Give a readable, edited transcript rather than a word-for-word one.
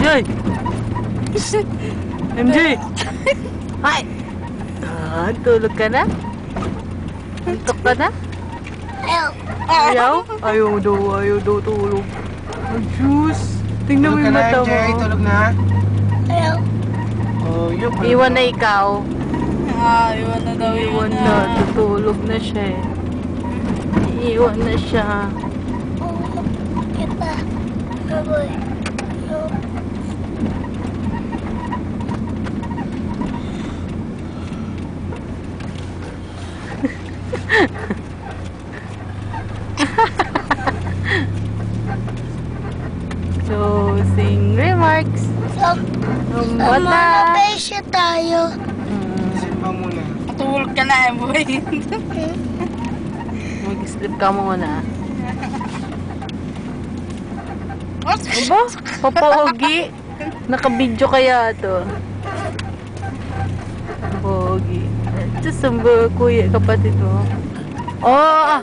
Joy! MJ! Ay! Tulog ka na? Antok ka na? Ayaw? Ayaw daw tulog. Oh, Diyos! Tingnan mo yung mata mo. Tulog na? Ayaw. Oh, yun. Iwan na ikaw. Iwan na daw Iwan na. Tutulog na siya eh. Iwan na siya. Kita. Baboy. Closing remarks. Mga besya tayo. Simba muna. Matulog ka na, boy. Mag-sleep ka muna. Aba, papogi. Naka-video kaya to. Pogi. Ito sa kuya, kapatid mo. Oh!